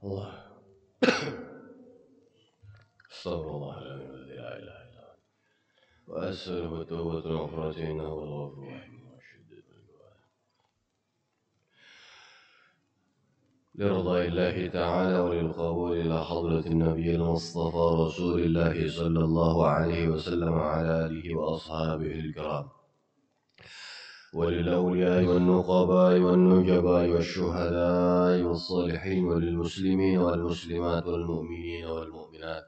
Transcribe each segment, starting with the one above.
الله. استغفر الله العظيم الذي لا اله الا هو واساله توبه مغفرته انه هو الغفور الرحيم وشدد لرضا الله تعالى وللقبول إلى حضرة النبي المصطفى رسول الله صلى الله عليه وسلم وعلى آله وأصحابه الكرام وللأولياء والنقباء والنجباء والشهداء والصالحين وللمسلمين والمسلمات والمؤمنين والمؤمنات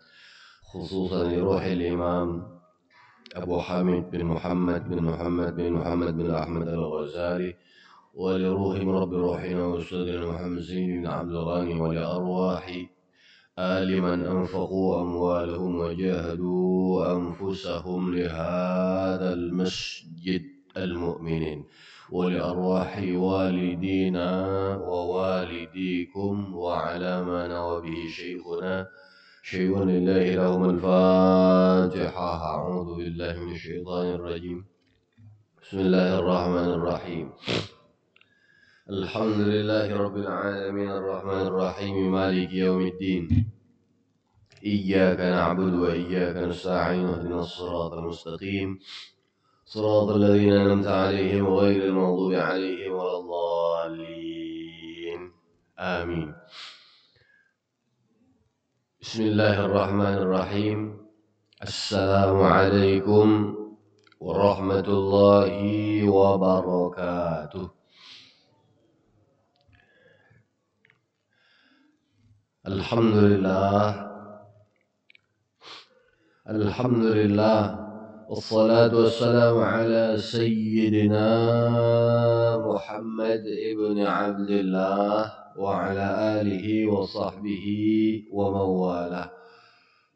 خصوصا لروح الإمام أبو حامد بن محمد بن محمد بن محمد بن أحمد الغزالي ولروح رب روحنا وأستاذنا محمد زين بن عبد الغني ولأرواح آل من أنفقوا أموالهم وجاهدوا أنفسهم لهذا المسجد المؤمنين ولأرواح والدينا ووالديكم وعلى ما نوى به شيخنا شيء لله لهم الفاتحة. أعوذ بالله من الشيطان الرجيم. بسم الله الرحمن الرحيم. الحمد لله رب العالمين الرحمن الرحيم مالك يوم الدين إياك نعبد وإياك نستعين اهدنا الصراط المستقيم صراط الذين أنعمت عليهم غير المغضوب عليهم ولا الضالين آمين. بسم الله الرحمن الرحيم. السلام عليكم ورحمة الله وبركاته. Alhamdulillah wassalatu wassalamu ala sayyidina Muhammad ibn Abdullah wa ala alihi wa sahbihi wa mawalah.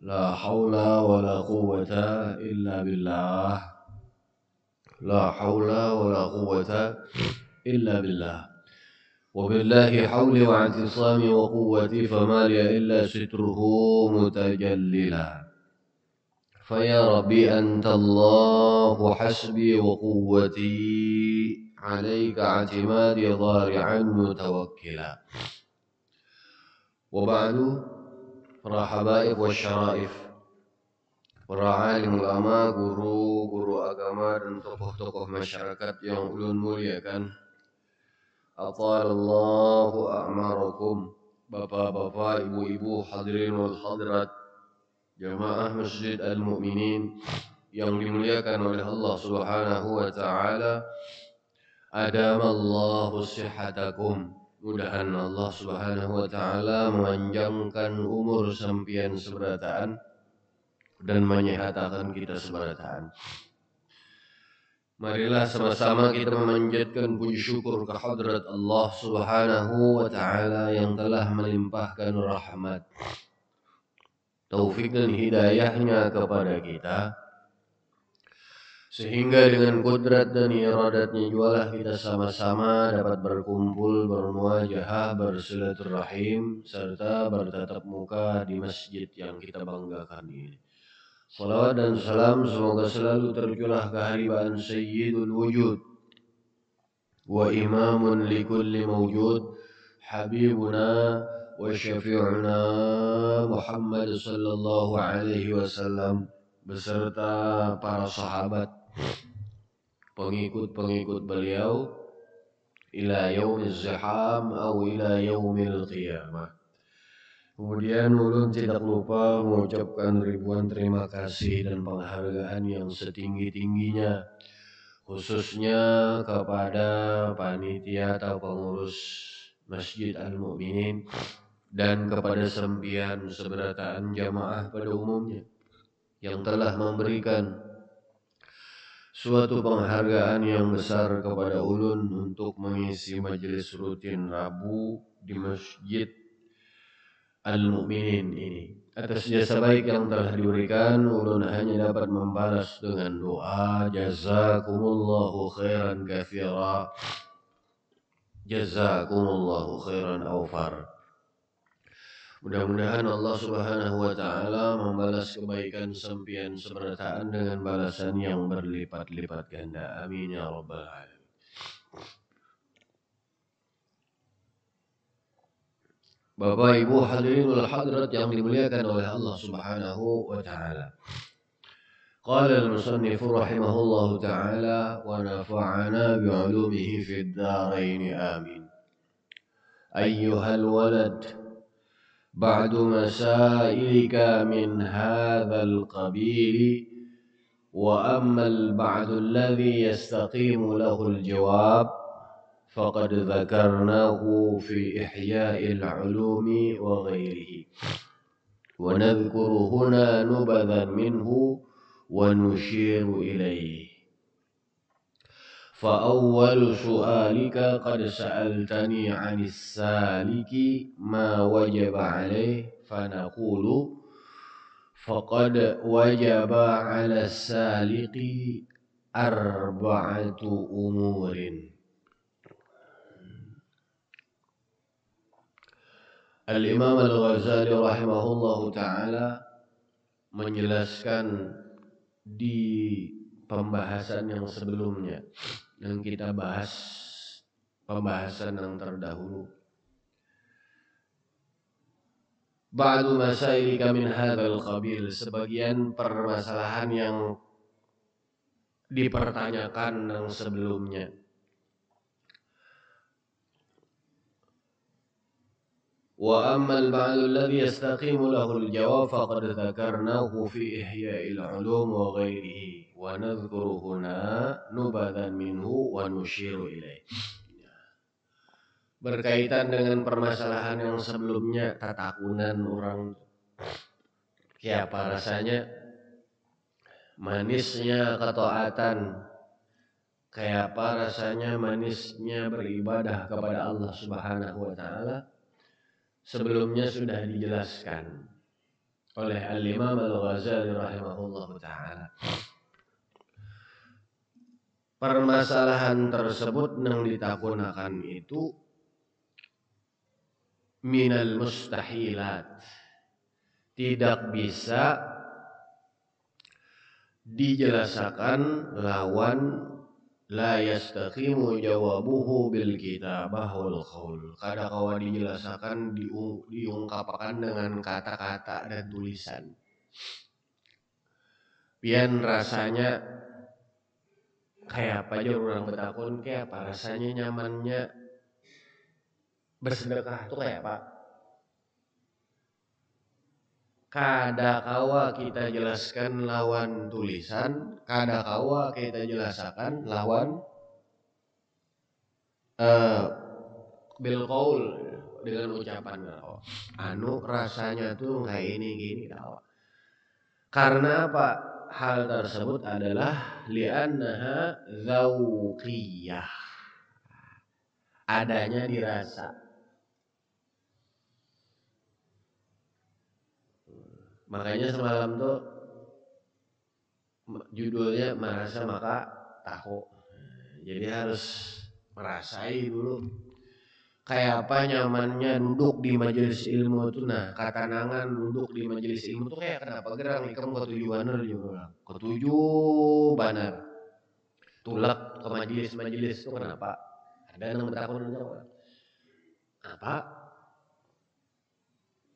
La hawla wa la quwwata illa billah. La hawla wa la quwwata illa billah. وبالله حولي واعتصامي وقوتي فما لي إلا ستره متجللا فيا ربي أنت الله حسبي وقوتي عليك اعتمادي ضارعا متوكلا. وبعد para habaib wa syaraif, para alim ulama, guru agama dan tokoh-tokoh masyarakat yang ulun muliakan. Atalallahu a'marakum, bapak-bapak, ibu-ibu, hadirin wal hadirat, jamaah Masjid Al-Mu'minin yang dimuliakan oleh Allah Subhanahu wa taala. Adamallahu sihhatakum. Mudahan Allah Subhanahu wa taala memanjangkan umur sampian seberataan dan menyehatakan kita seberataan. Marilah sama-sama kita memanjatkan puji syukur ke hadrat Allah Subhanahu wa taala yang telah melimpahkan rahmat, taufik dan hidayahnya kepada kita, sehingga dengan kudrat dan iradatnya jualah kita sama-sama dapat berkumpul, bermuajahah, bersilaturahim, serta bertatap muka di masjid yang kita banggakan ini. Salawat dan salam semoga selalu tercurah keharibaan Sayyidul Wujud wa imamun likulli mawjud Habibuna wa syafi'una Muhammad sallallahu alaihi wasallam beserta para sahabat, pengikut-pengikut beliau ila yaumiz ziham atau ila yaumil qiyamah. Kemudian ulun tidak lupa mengucapkan ribuan terima kasih dan penghargaan yang setinggi-tingginya, khususnya kepada panitia atau pengurus Masjid Al-Mu'minin dan kepada sempian seberataan jamaah pada umumnya yang telah memberikan suatu penghargaan yang besar kepada ulun untuk mengisi majelis rutin Rabu di Masjid Al-Mu'minin ini. Atas jasa baik yang telah diberikan, ulun hanya dapat membalas dengan doa jazakumullahu khairan katsira, jazakumullahu khairan awfar. Mudah-mudahan Allah Subhanahu wa taala membalas kebaikan sempian seberataan dengan balasan yang berlipat-lipat ganda. Amin ya rabbal alamin. Bapak Ibu hadirin wal hadirat yang dimuliakan oleh Allah Subhanahu wa taala. Qala al-musannif rahimahullahu taala wa nafa'ana bi'ulumihi fid dharain amin. Ayyuhal walad ba'du masailika min hadzal qabil wa amma al-ba'du alladhi yastaqimu lahu al-jawab فقد ذكرناه في إحياء العلوم وغيره ونذكر هنا نبذا منه ونشير إليه. فأول سؤالك قد سألتني عن السالك ما وجب عليه فنقول فقد وجب على السالك أربعة أمور. Al-Imam Al-Ghazali rahimahullahu ta'ala menjelaskan di pembahasan yang sebelumnya, yang kita bahas pembahasan yang terdahulu. Ba'du masailika min hadzal qabil, sebagian permasalahan yang dipertanyakan yang sebelumnya. Wa ammal ba'du alladhi yastaqimu lahu al-jawab faqad dzakarnahu fi ihya'il 'ulum wa ghairihi wa nadhkuru huna nubadhan minhu wa nushiru ilaih. Berkaitan dengan permasalahan yang sebelumnya, tatakunan orang kayak apa rasanya, manisnya ketaatan, kayak apa rasanya manisnya beribadah kepada Allah Subhanahu wa taala. Sebelumnya sudah dijelaskan oleh Al-Imam Al-Ghazali rahimahullahu ta'ala. Permasalahan tersebut yang ditakunakan itu minal mustahilat, tidak bisa dijelaskan lawan la yastaqimu jawabuhu bil kitabah wal qaul. Kada kawa dijelaskan diungkapkan dengan kata-kata dan tulisan. Pian rasanya kayak apa aja orang betakun, kayak apa rasanya nyamannya bersedekah tuh kayak apa? Kada kawa kita jelaskan lawan tulisan, kada kawa kita jelaskan lawan bil qaul, dengan ucapan kawa. Anu rasanya tuh kayak ini gini kawa. Karena apa? Hal tersebut adalah li'annaha dzauqiyah. Adanya dirasa. Makanya semalam tuh judulnya merasa maka tahu. Jadi harus merasai dulu. Kayak apa nyamannya duduk di majelis ilmu itu. Nah, kata nangan duduk di majelis ilmu itu kayak kenapa gerang ikam ketujuh banar juga. Ketujuh banar. Tulak ke majelis-majelis itu kenapa? Ada yang bertakun apa?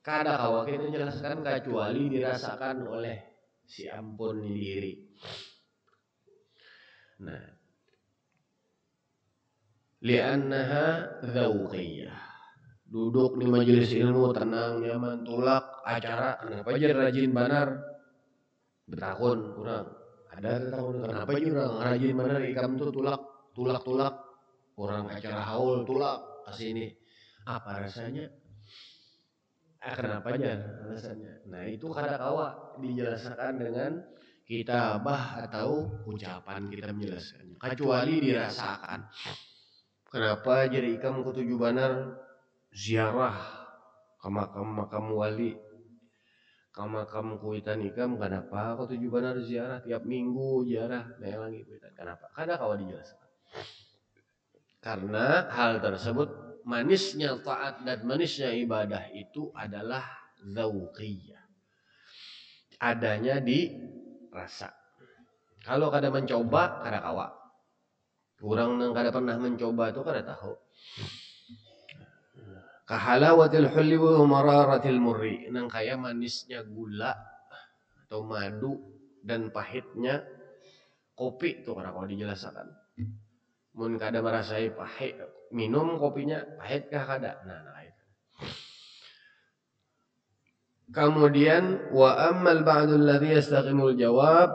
Kada kawa kita jelaskan kecuali dirasakan oleh si ampun diri. Nah, li'annaha dzauqiyah. Duduk di majelis ilmu tenang nyaman tulak acara kenapa aja rajin banar bertakun kurang ada tahun kenapa aja orang rajin banar ikam tuh tulak orang acara haul tulak kesini apa rasanya kenapa aja alasannya. Nah itu kada kawa dijelaskan dengan kitabah atau ucapan kita menjelaskannya kecuali dirasakan. Kenapa jadi ikam ketujuh banar ziarah ke makam wali, ke makam kuitan ikam kenapa ketujuh banar ziarah tiap minggu ziarah nelangi kuitan kenapa? Kada kawa dijelaskan. Karena hal tersebut manisnya taat dan manisnya ibadah itu adalah dzauqiyah. Adanya di rasa. Kalau kada mencoba kada kawa. Orang yang kada pernah mencoba itu kada tahu. Kahalawatil hulli wa mararatil murri, nang kayak manisnya gula atau madu dan pahitnya kopi tuh kalau dijelaskan. Mun kada merasai pahit, minum kopinya pahit kah kada? Nah itu. Kemudian wa ammal ba'du alladhi yastaqimul jawab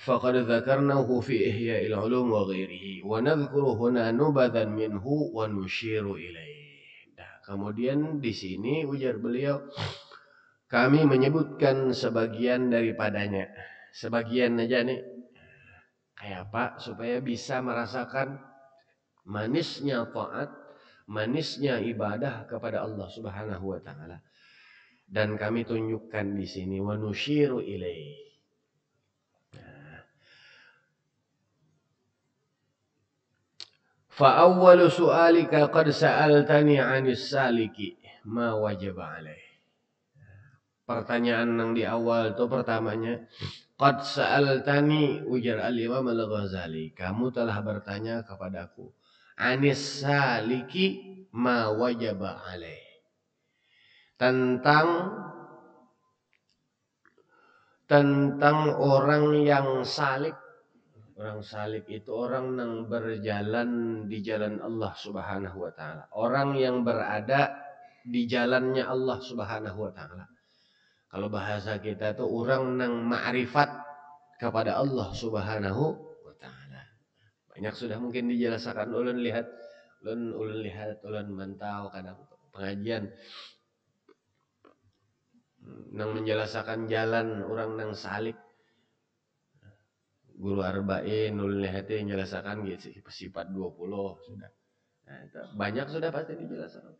faqad dzakarnahu fi Ihya'il Ulum wa ghairihi wa nadhkuru huna nubadan minhu wa nushiru ilaih. Nah, kemudian di sini ujar beliau kami menyebutkan sebagian daripadanya. Sebagian aja nih. Kayak apa? Supaya bisa merasakan manisnya taat, manisnya ibadah kepada Allah Subhanahu wa taala. Dan kami tunjukkan di sini wa nushiru ilaih. Fa awwalu su'alika qad sa'altani 'anis saliki ma wajaba alaih. Pertanyaan yang di awal itu pertamanya qad sa'altani ujar al-Imam Al-Ghazali, kamu telah bertanya kepadaku anis saliki ma wajaba alaih, tentang orang yang salik. Orang salik itu orang yang berjalan di jalan Allah Subhanahu wa taala. Orang yang berada di jalannya Allah Subhanahu wa taala. Kalau bahasa kita tuh orang yang ma'rifat kepada Allah Subhanahu wa taala. Banyak sudah mungkin dijelaskan, ulun lihat, ulun mantau kadang pengajian nang menjelaskan jalan orang nang salik. Guru Arba'in ulun lihat yang menjelaskan gitu sifat 20 sudah. Nah, itu banyak sudah pasti dijelaskan.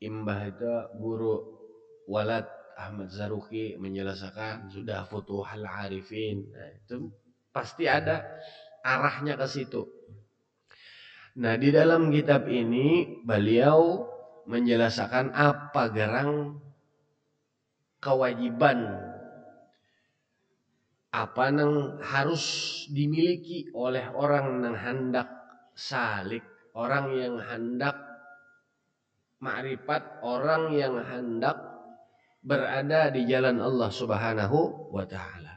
Imbah itu guru Walad Ahmad Zaruki menjelaskan sudah Futuhul Arifin. Nah, itu pasti ada arahnya ke situ. Nah, di dalam kitab ini beliau menjelaskan apa gerang kewajiban apa yang harus dimiliki oleh orang yang hendak salik, orang yang hendak ma'rifat, orang yang hendak berada di jalan Allah Subhanahu wa taala.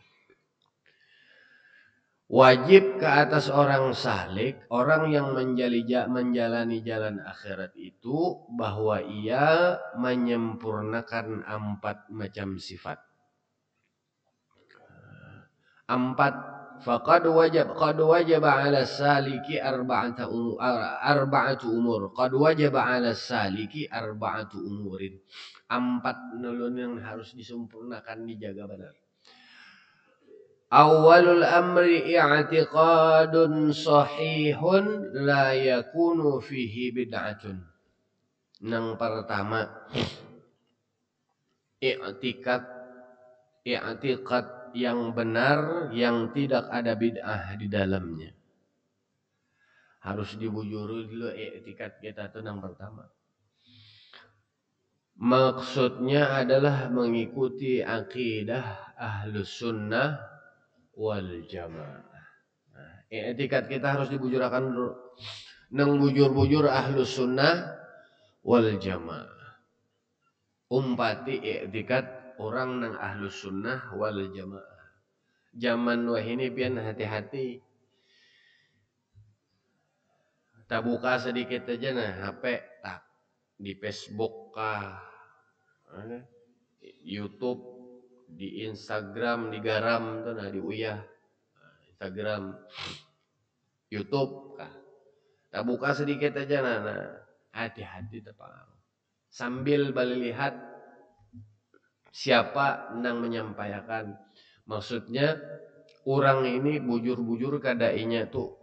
Wajib ke atas orang salik, orang yang menjalani jalan akhirat itu bahwa ia menyempurnakan 4 macam sifat. 4 faqad wajaba 'ala saliki arba'atu umur. Qad wajaba 'ala saliki arba'atu umurin. 4 nulun yang harus disempurnakan, dijaga benar. Awalul amri i'tiqadun sahihun la yakunu fihi bid'atun. Yang pertama i'tiqad yang benar yang tidak ada bid'ah di dalamnya. Harus dibujuri dulu i'tiqad kita itu yang pertama. Maksudnya adalah mengikuti akidah Ahlus Sunnah wal Jamaah. Nah, i'tiqad kita harus dibujurakan dulu. Nang bujur-bujur Ahlus Sunnah wal Jamaah. Umpati i'tiqad orang nang Ahlus Sunnah wal Jamaah. Zaman wah ini pian hati-hati. Tak buka sedikit aja nah HP tak di Facebook kah, YouTube, di Instagram digaram tuh nah diuyah. Instagram, YouTube kah. Tak buka sedikit aja nah hati-hati terpengaruh. Sambil lihat siapa yang menyampaikan. Maksudnya orang ini bujur-bujur kadainya tuh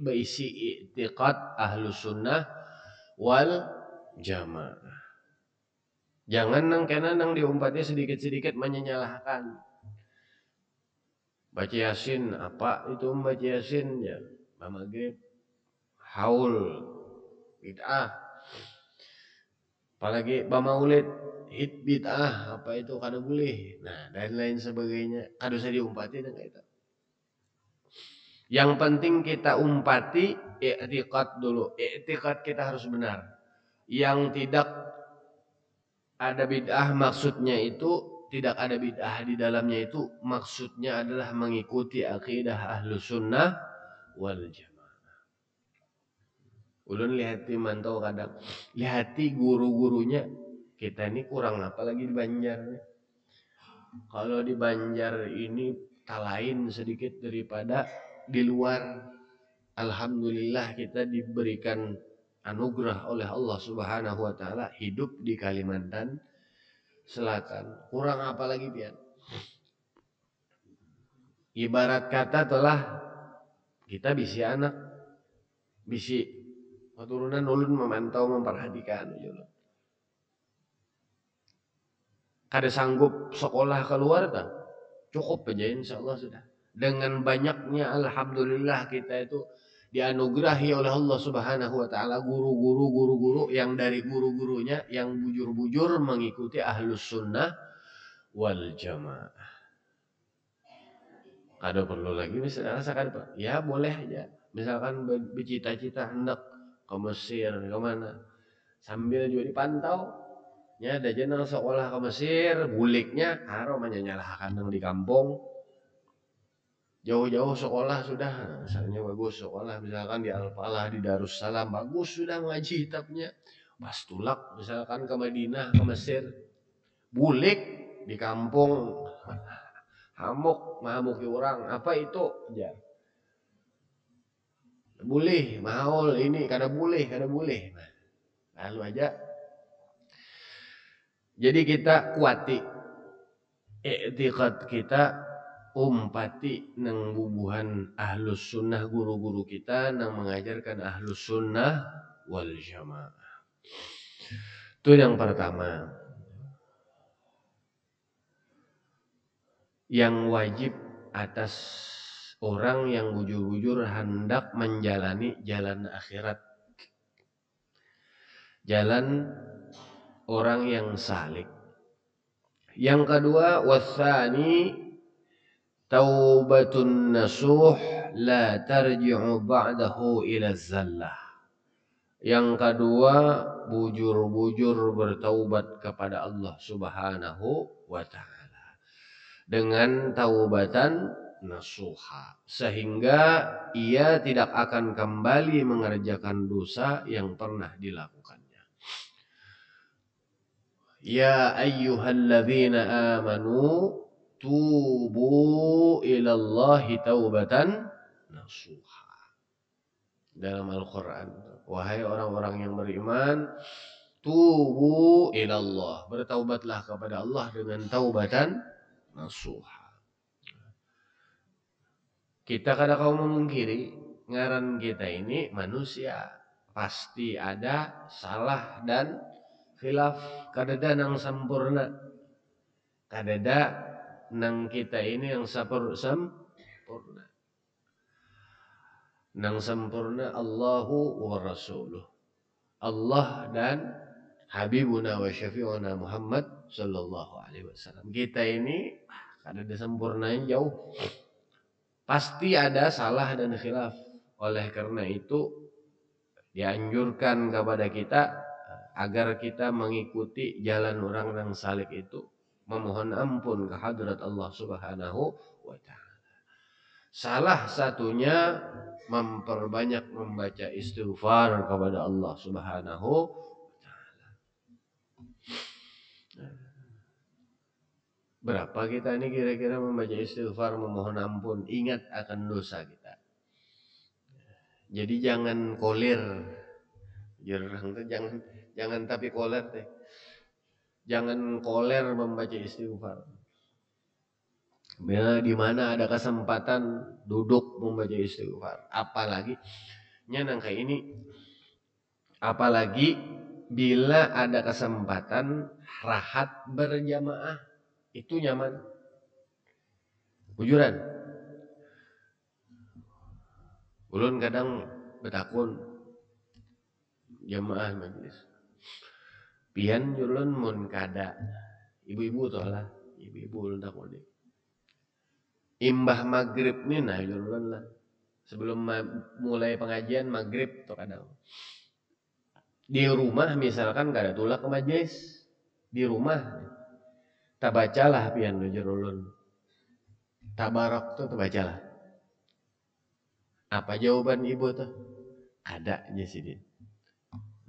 berisi i'tiqad Ahlus Sunnah wal Jamaah. Jangan nang kena nang diumpatnya sedikit-sedikit menyalahkan. Baca Yasin, apa itu membaca Yasin ya? Maghrib, haul, bid'ah. Apalagi Maulid, hit bid'ah, apa itu kada boleh. Nah, dan lain sebagainya. Kada usah diumpati dengan itu. Yang penting kita umpati i'tiqad dulu. I'tiqad kita harus benar. Yang tidak ada bid'ah maksudnya itu tidak ada bid'ah di dalamnya itu maksudnya adalah mengikuti akidah Ahlus Sunnah wal Jamaah. Ulun lihati mantau kadang lihati guru-gurunya kita ini kurang apa lagi di Banjar nih. Kalau di Banjar ini tak lain sedikit daripada di luar. Alhamdulillah kita diberikan anugerah oleh Allah Subhanahu wa taala hidup di Kalimantan Selatan. Kurang apa lagi pian? Ibarat kata telah kita bisi anak, bisi keturunan ulun memantau memperhatikan kada sanggup sekolah keluar tak? Cukup aja insyaallah sudah. Dengan banyaknya alhamdulillah kita itu dianugerahi oleh Allah Subhanahu wa taala guru-guru yang dari guru-gurunya yang bujur-bujur mengikuti Ahlus Sunnah wal Jamaah. Kada perlu lagi misalkan Pak. Ya boleh aja. Misalkan bercita-cita hendak ke Mesir ke mana sambil juga dipantau. Ya ada jenang sekolah ke Mesir, buliknya haro menyalahkan yang di kampung. Jauh-jauh sekolah sudah, misalnya bagus sekolah misalkan di Al-Falah di Darussalam bagus sudah ngaji kitabnya. Bas tulak misalkan ke Madinah ke Mesir, bulik di kampung hamuk mahamuki orang apa itu ya. Boleh maul ini kada boleh. Lalu aja. Jadi kita kuati i'tiqad kita umpati nang bubuhan Ahlus Sunnah guru-guru kita nang mengajarkan Ahlus Sunnah wal Jamaah. Itu yang pertama. Yang wajib atas orang yang bujur-bujur hendak menjalani jalan akhirat. Jalan orang yang salik. Yang kedua wasani taubatun nasuh la tarji'u ba'dahu ila zallah. Yang kedua bujur-bujur bertaubat kepada Allah Subhanahu wa taala dengan taubatan nasuha sehingga ia tidak akan kembali mengerjakan dosa yang pernah dilakukannya. Ya ayyuhalladzina amanu tubu ilallahi taubatan nasuha. Dalam Al-Qur'an, wahai orang-orang yang beriman, tubu ilallah, bertaubatlah kepada Allah dengan taubatan nasuha. Kita kada kau memungkiri ngaran kita ini manusia, pasti ada salah dan khilaf, kadada nang sempurna, kadada nang kita ini yang sempurna. Nang sempurna Allahu wa Rasuluh, Allah dan Habibuna wa Syafi'una Muhammad sallallahu alaihi wasallam. Kita ini kadada sempurnanya jauh. Pasti ada salah dan khilaf. Oleh karena itu dianjurkan kepada kita agar kita mengikuti jalan orang yang salik itu, memohon ampun ke hadrat Allah Subhanahu wa taala. Salah satunya memperbanyak membaca istighfar kepada Allah Subhanahu wa taala. Berapa kita ini kira-kira membaca istighfar memohon ampun, ingat akan dosa kita. Jadi jangan kolir. Jangan tapi koler teh. Jangan koler membaca istighfar. Bila di mana ada kesempatan duduk membaca istighfar, apalagi nyanangka ini, apalagi bila ada kesempatan rahat berjamaah, itu nyaman. Bujuran. Ulun kadang betakun jamaah majelis. Pian ulun mun kada ibu-ibu toh lah, ibu-ibu ulun takun. Imbah maghrib nih nah ulun lah. Sebelum mulai pengajian maghrib toh kadang. Di rumah misalkan kada tulak ke majelis, di rumah tabacalah pian nu jerulun. Tabarak tuh tabacalah. Apa jawaban ibu tuh? Ada aja sih dia.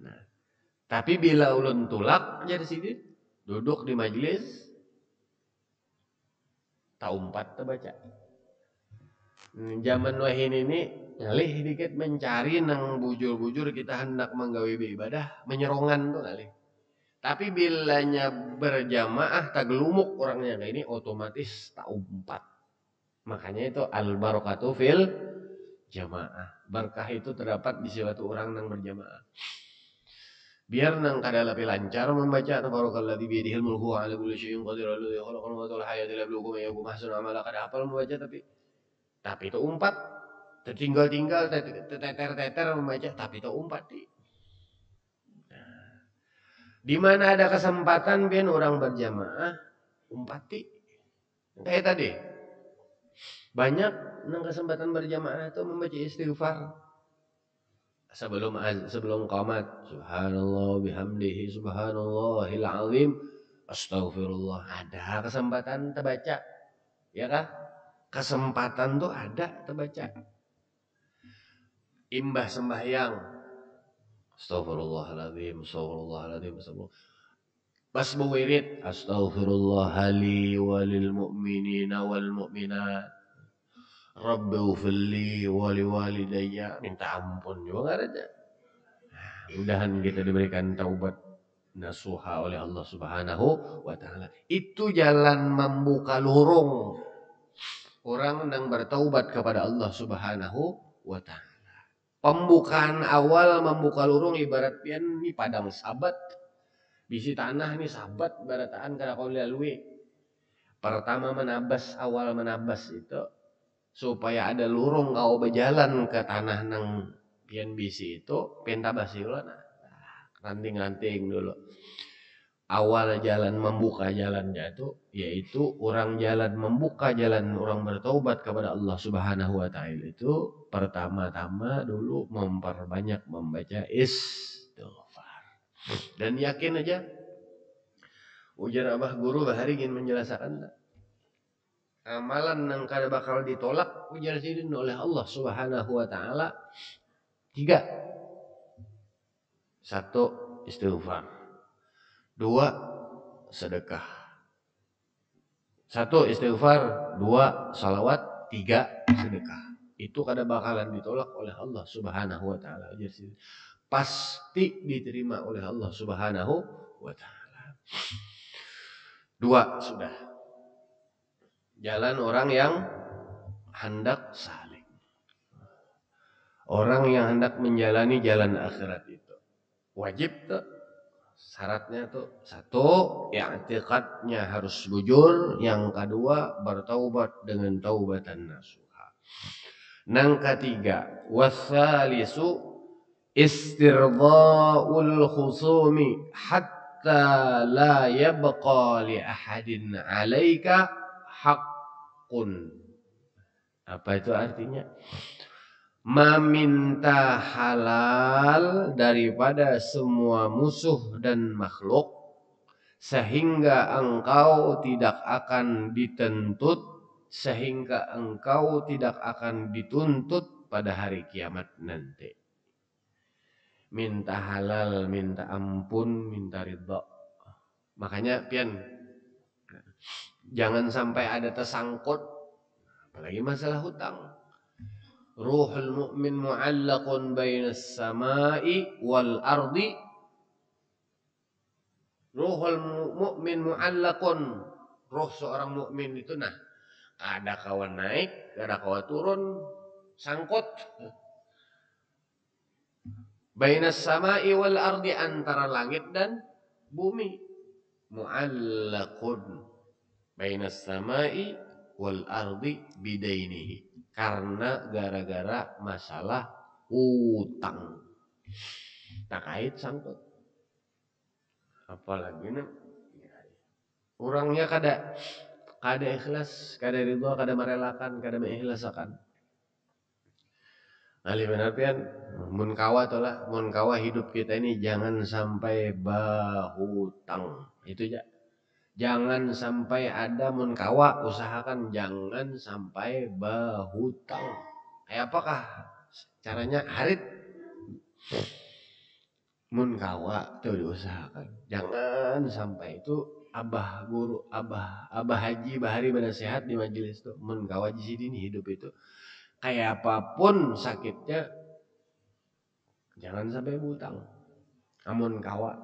Nah, tapi bila ulun tulak jadi sini duduk di majelis tak umpat terbaca. Zaman wahin ini ngalih dikit mencari nang bujur-bujur kita hendak menggawe ibadah menyerongan tuh ngalih. Tapi bilanya berjamaah tak gelumuk orangnya kayak ini otomatis tak umpat. Makanya itu al barakatu fil jamaah. Berkah itu terdapat di suatu orang yang berjamaah. Biar nang kada lebih lancar membaca tabarakalladzi bi yadihil mulku wa ala kulli syai'in qadir alladzi khalaqal mauta wal hayata liyabluwakum ayyukum ahsanu amala. Kada hafal membaca tapi itu umpat tertinggal-tinggal teter-teter membaca tapi itu umpat di mana ada kesempatan biar orang berjamaah umpati kayak tadi banyak nang kesempatan berjamaah itu membaca istighfar sebelum qamat subhanallah bihamdihi subhanallahil azim astaghfirullah ada kesempatan terbaca ya kah kesempatan tuh ada terbaca imbah sembahyang astaghfirullahaladzim astaghfirullahaladzim pas berwirid astaghfirullah li walil mu'minina wal mu'minat rabbi ufilli wali walidayya minta ampun juga gak ada. Mudahan kita diberikan taubat nasuha oleh Allah Subhanahu wa taala. Itu jalan membuka lorong orang yang bertaubat kepada Allah Subhanahu wa taala. Pembukaan awal membuka lorong ibarat pian ni padang sabat. Bisi tanah ni sabat barataan kada kau lalui. Pertama awal menabas itu supaya ada lorong kau berjalan ke tanah nang pian bisi itu pentabasi ulah nah. Ranting-ranting dulu. Awal jalan membuka jalannya itu yaitu orang jalan membuka jalan orang bertaubat kepada Allah Subhanahu wa taala itu pertama-tama dulu memperbanyak membaca istighfar. Dan yakin aja ujar abah guru bahari ingin menjelaskan amalan yang kada bakal ditolak ujar sidin oleh Allah Subhanahu wa taala 3. 1 istighfar. 2 sedekah. 1 istighfar, 2 salawat, 3 sedekah. Itu kada bakalan ditolak oleh Allah Subhanahu wa taala. Pasti diterima oleh Allah Subhanahu wa taala. 2 sudah. Jalan orang yang hendak saling. Orang yang hendak menjalani jalan akhirat itu wajib tuh syaratnya tuh 1 i'tiqadnya harus bujur, yang kedua bertaubat dengan taubatan nasuha. Nang ketiga wasalisu istirdha'ul khusumi hatta la yabqa li ahadin 'alaika haqqun. Apa itu artinya? Meminta halal daripada semua musuh dan makhluk sehingga engkau tidak akan dituntut pada hari kiamat nanti. Minta halal, minta ampun, minta ridha. Makanya pian jangan sampai ada tersangkut apalagi masalah hutang. Ruhul mu'min mu'allaqun bainas samai wal ardi. Ruhul mu'min mu'allaqun. Ruh seorang mukmin itu ada kawan naik, ada kawan turun, sangkut. Bainas samai wal ardi antara langit dan bumi. Mu'allaqun bainas samai wal ardi bidainihi. Karena gara-gara masalah utang. Terkait sangkut. Apalagi orangnya kada ikhlas, kada ridha, kada merelakan, kada mengikhlaskan. Alih benar pian mun kawa tolah, mun kawa hidup kita ini jangan sampai bahutang. Itu ya. Jangan sampai ada mun kawa, usahakan jangan sampai bahutang. Kayak apakah caranya? Harit mun kawa tuh diusahakan. Jangan sampai itu abah guru, abah haji bahari sehat di majelis tuh. Mun kawa di sini hidup itu kayak apapun sakitnya jangan sampai butang. Amun kawa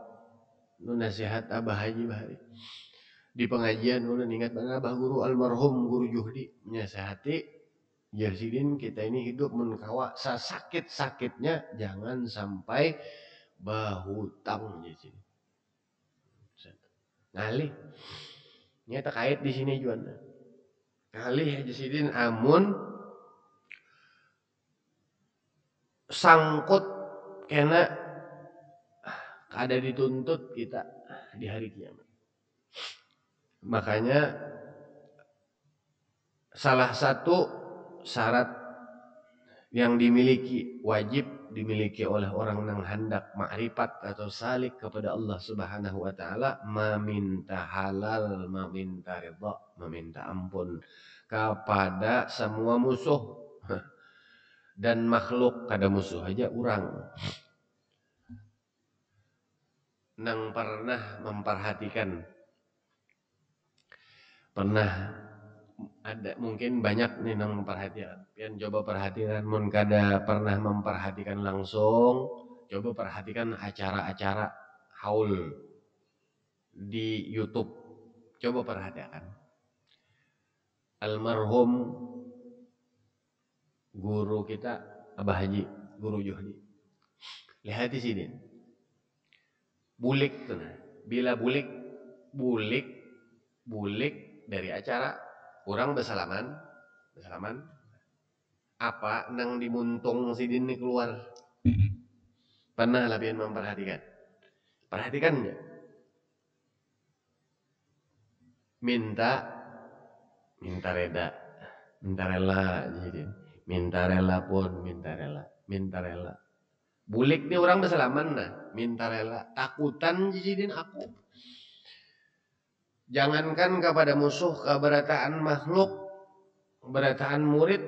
nu nasihat abah haji bahari. Di pengajian ulun ingat banget abah guru almarhum guru Juhdi menasihati Jarsidin kita ini hidup mun kawa sakit-sakitnya jangan sampai bahutang di sini. Ngalih. Nyata kait di sini juga. Ngalih Jarsidin amun sangkut kena ada dituntut kita di hari kiamat. Makanya salah satu syarat yang wajib dimiliki oleh orang yang hendak ma'rifat atau salik kepada Allah Subhanahu wa taala, meminta halal, meminta ridha, meminta ampun kepada semua musuh dan makhluk. Kada musuh aja orang nang pernah memperhatikan, pernah ada mungkin banyak nih nang memperhatikan. Pian coba perhatikan, mun kada pernah memperhatikan langsung, coba perhatikan acara-acara haul di YouTube. Coba perhatikan. Almarhum guru kita Abah Haji, guru Juhdi. Lihat di sini. Bulik tuh. Bila bulik dari acara orang bersalaman apa nang dimuntung sidin ini keluar. Pernah lah pian memperhatikan. Perhatikannya. Minta reda, minta rela jadi. Minta rela. Bulik nih orang bersalaman nah, minta rela. Takutan jidin aku. Jangankan kepada musuh, keberataan makhluk, keberataan murid,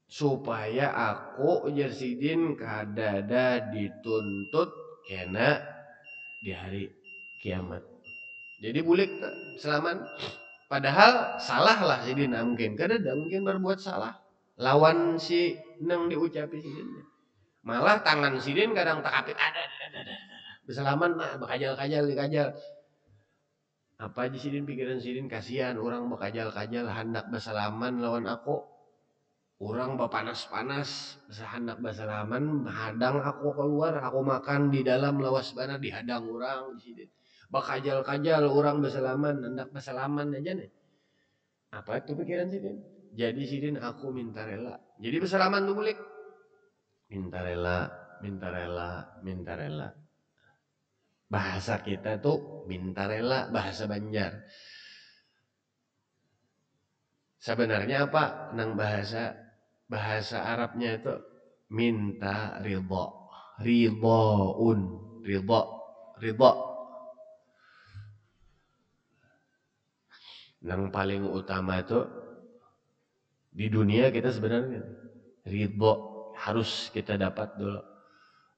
supaya aku Jarsidin kadada dituntut kena di hari kiamat. Jadi bulik selaman. Padahal salah lah sidin mungkin. Kadada mungkin berbuat salah. Lawan si nang diucapi sidin. Malah tangan sidin kadang takapit ada. Bersalaman nah, dikajal. Apa aja sidin pikiran sidin kasihan orang bakajal-kajal hendak bersalaman lawan aku. Orang bapanas-panas hendak bersalaman hadang aku keluar, aku makan di dalam lawas bana dihadang orang sidin. Bakajal-kajal orang bersalaman hendak bersalaman aja nih. Apa itu pikiran sidin? Jadi sidin aku minta rela. Jadi bersalaman tuh bulik. Minta rela. Bahasa kita tuh minta rela, bahasa Banjar. Sebenarnya apa? Nang bahasa Arabnya itu minta ridha. Ridha. Nang paling utama itu di dunia kita sebenarnya ridha harus kita dapat dulu.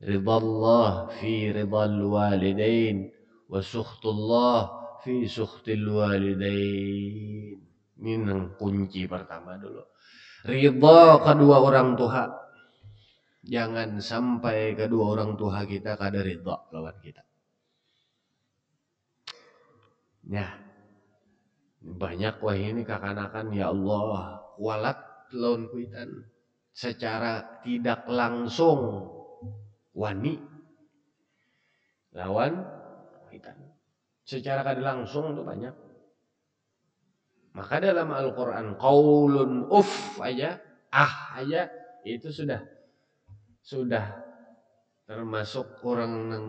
Ridha Allah fi ridhal walidain wa sukhtullah fi sukhtil walidain. Ini nang kunci pertama dulu. Ridha kedua orang tua. Jangan sampai kedua orang tua kita kada ridha lawan kita. Ya. Banyak wah ini kakanakan ya Allah walat lawan kuitan secara tidak langsung wani lawan kuitan. Secara kada langsung itu banyak. Maka dalam Al-Quran qaulun aja itu sudah termasuk orang yang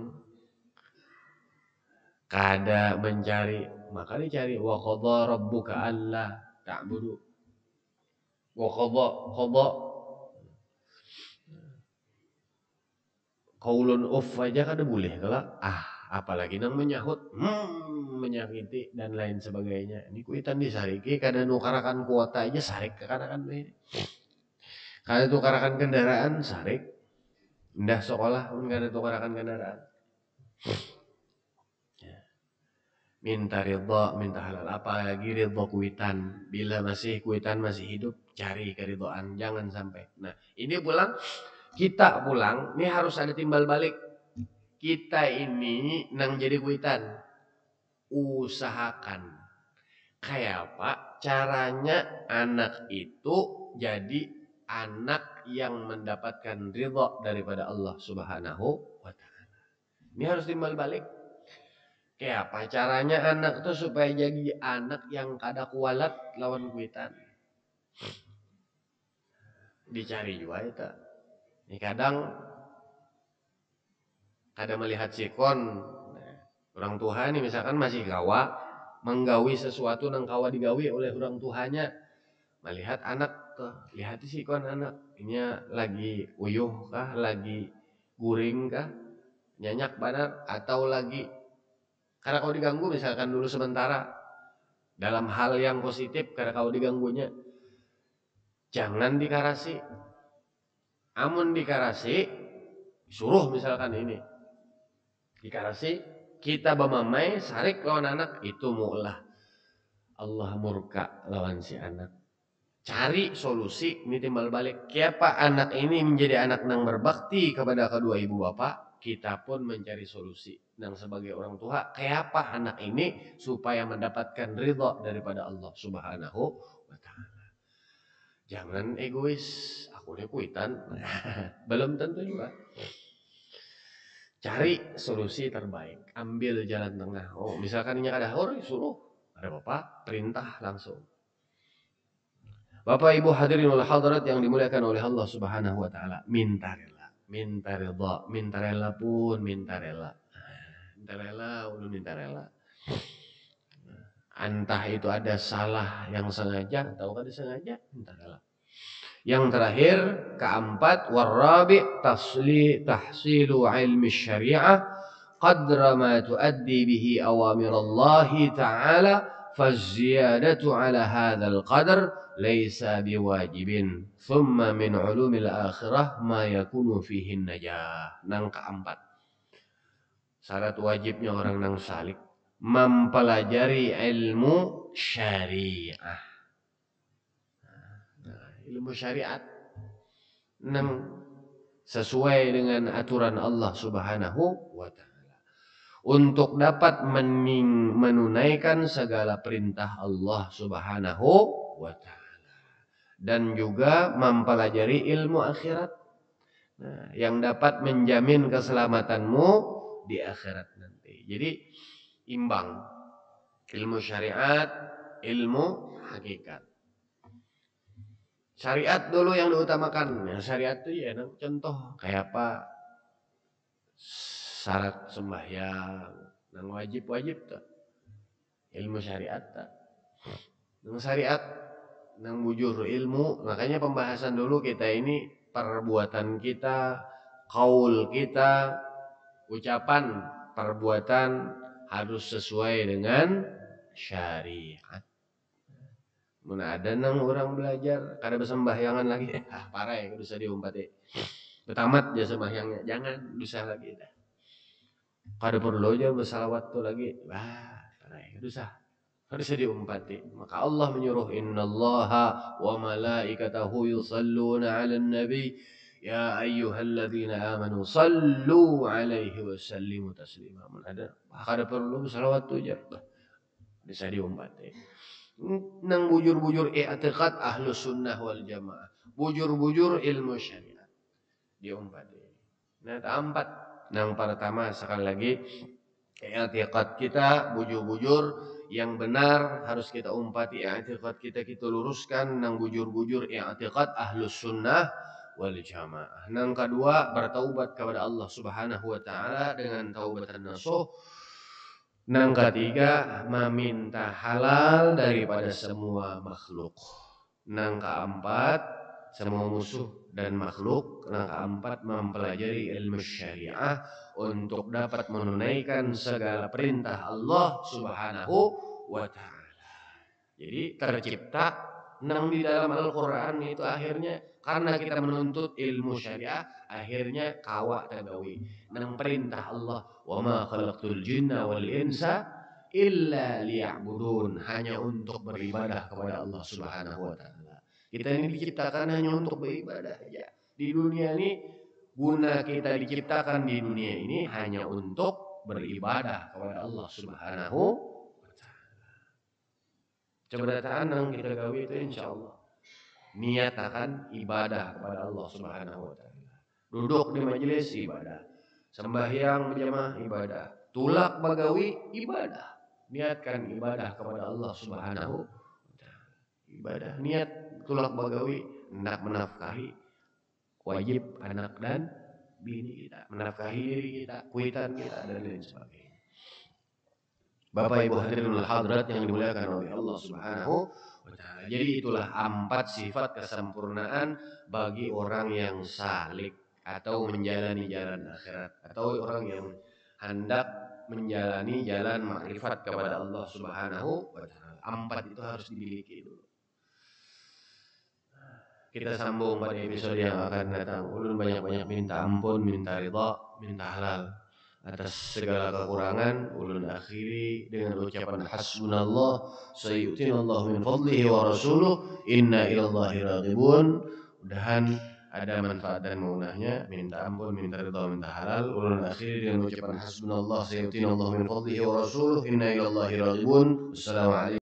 kada mencari, maka dicari wa qadha rabbuka alla ta'budu wa qadha Qaulun uff aja kada boleh kalau apalagi nang menyahut menyakiti dan lain sebagainya. Ini kuitan disariki kada nukarakan kuota aja sarik kekanakan ini. Kada tukarakan kendaraan sarik. Ndah sekolah pun kada tukarakan kendaraan. Minta ridha, minta halal, apalagi ridha kuitan. Bila masih kuitan masih hidup, cari keridhaan, jangan sampai. Nah, ini kita pulang, ini harus ada timbal balik. Kita ini nang jadi kuitan, usahakan kayak apa caranya anak itu jadi anak yang mendapatkan ridha daripada Allah Subhanahu wa taala. Ini harus timbal balik. Kayak apa caranya anak tuh supaya jadi anak yang kada kualat lawan kuitan. Dicari juga itu. Ini kadang kada melihat sikon. Orang tua nih misalkan masih gawa, menggawi sesuatu nang kawa digawi oleh orang tuanya. Melihat anak tuh, lihat sikon anak. Ini lagi uyuh kah, lagi guring kah, nyanyak banar atau lagi karena kau diganggu misalkan dulu sementara dalam hal yang positif karena kau diganggunya jangan dikarasi. Amun dikarasi suruh misalkan ini dikarasi kita bamamai sarik lawan anak itu mu'lah Allah murka lawan si anak. Cari solusi ini timbal balik. Kiapa anak ini menjadi anak nang berbakti kepada kedua ibu bapak, kita pun mencari solusi. Dan sebagai orang tua, kiapa anak ini supaya mendapatkan ridha daripada Allah Subhanahu wa taala. Jangan egois, aku ini kuitan. Belum tentu juga. Cari solusi terbaik, ambil jalan tengah. Oh, misalkan ini ada suruh, ada apa? Perintah langsung. Bapak Ibu hadirin wal hadirat yang dimuliakan oleh Allah Subhanahu wa taala, minta rela, minta ridha, minta rela pun minta rela. Minta rela, ulun minta rela. Entah itu ada salah yang sengaja atau kada sengaja, minta rela. Yang terakhir, keempat, warabi tahsilu ilmi syariah qadra ma tuaddi bihi awamir Allah Ta'ala faziyadatu ala hadzal qadar laisa biwajibin thumma min ulumil akhirah ma yakunu fihi najah. Nang keempat, syarat wajibnya orang nang salik mempelajari ilmu syariah. Ilmu syariat nang sesuai dengan aturan Allah Subhanahu wa taala untuk dapat menunaikan segala perintah Allah Subhanahu wa taala dan juga mempelajari ilmu akhirat yang dapat menjamin keselamatanmu di akhirat nanti. Jadi imbang ilmu syariat, ilmu hakikat. Syariat dulu yang diutamakan. Ya, syariat itu ya contoh kayak apa? Syarat sembahyang, nang wajib-wajib tuh. Ilmu syariat tuh. Nang syariat nang bujur ilmu, makanya pembahasan dulu kita ini perbuatan kita, qaul kita, ucapan, perbuatan harus sesuai dengan syariat. Mana ada nang orang belajar kada bersembahyangan lagi parah ya bisa diumpati betamat ya sembahyangnya jangan dosa lagi dah kada perlu aja bersalawat tuh lagi parah ya dosa harus diumpati. Maka Allah menyuruh innallaha wa malaikatahu yusalluna 'alan nabi ya ayyuhalladzina amanu sallu 'alaihi wa sallimu taslima. Ada kada perlu bersalawat tuh aja bisa diumpati. Nang bujur-bujur i'tiqad ahlus sunnah wal jamaah, bujur-bujur ilmu syariat diumpati. Nah, keempat nang pertama sekali lagi i'tiqad kita bujur-bujur yang benar harus kita umpati, i'tiqad kita luruskan nang bujur-bujur i'tiqad ahlus sunnah wal jamaah. Nang kedua bertaubat kepada Allah Subhanahu wa taala dengan taubatan nasuh. Nang ketiga, meminta halal daripada semua makhluk. Nang keempat, semua musuh dan makhluk. Yang keempat, mempelajari ilmu syariah untuk dapat menunaikan segala perintah Allah Subhanahu wa ta'ala. Jadi tercipta nang di dalam Al-Quran itu akhirnya karena kita menuntut ilmu syariah, akhirnya kawa tagawi nang perintah Allah, wa ma khalaqtul jinna wal insa illa liya'budun, hanya untuk beribadah kepada Allah Subhanahu wa ta'ala. Kita ini diciptakan hanya untuk beribadah saja. Di dunia ini, guna kita diciptakan di dunia ini hanya untuk beribadah kepada Allah Subhanahu wa ta'ala. Keberdataan yang kita gawe itu insyaallah niat akan ibadah kepada Allah Subhanahu wa ta'ala. Duduk di majelis ibadah, sembahyang berjamaah ibadah, tulak bagawi ibadah. Niatkan ibadah kepada Allah Subhanahu wa ta'ala. Ibadah niat tulak bagawi hendak menafkahi wajib anak dan bini kita, menafkahi diri kita, kuitan kita dan lain sebagainya. Bapak Ibu hadirin hadrat yang dimuliakan oleh Allah Subhanahu wa ta'ala. Jadi itulah 4 sifat kesempurnaan bagi orang yang salik atau menjalani jalan akhirat, atau orang yang hendak menjalani jalan makrifat kepada Allah Subhanahu wa ta'ala. 4 itu harus dimiliki dulu. Kita sambung pada episode yang akan datang. Ulun banyak-banyak minta ampun, minta ridha, minta halal atas segala kekurangan. Ulun akhiri dengan ucapan hasbunallah sayyutinallahu min fadlihi wa rasuluh inna ilallahi raghibun. Mudahan ada manfaat dan maunahnya. Minta ampun, minta ridha, minta halal. Ulun akhiri dengan ucapan hasbunallah sayyutinallahu min fadlihi wa rasuluh inna ilallahi raghibun. Assalamualaikum.